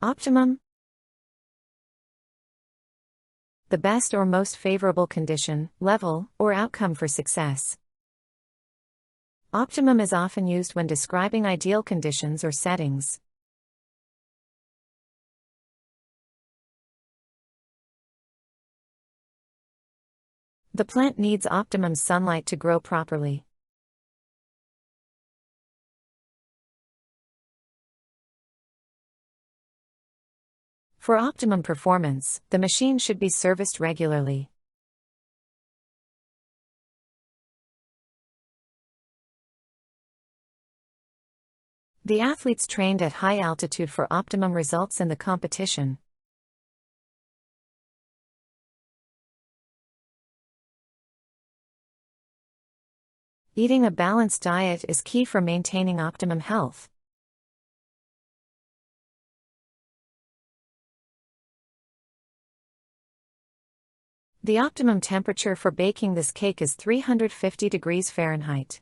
Optimum. The best or most favorable condition, level, or outcome for success. Optimum is often used when describing ideal conditions or settings. The plant needs optimum sunlight to grow properly. For optimum performance, the machine should be serviced regularly. The athletes trained at high altitude for optimum results in the competition. Eating a balanced diet is key for maintaining optimum health. The optimum temperature for baking this cake is 350 degrees Fahrenheit.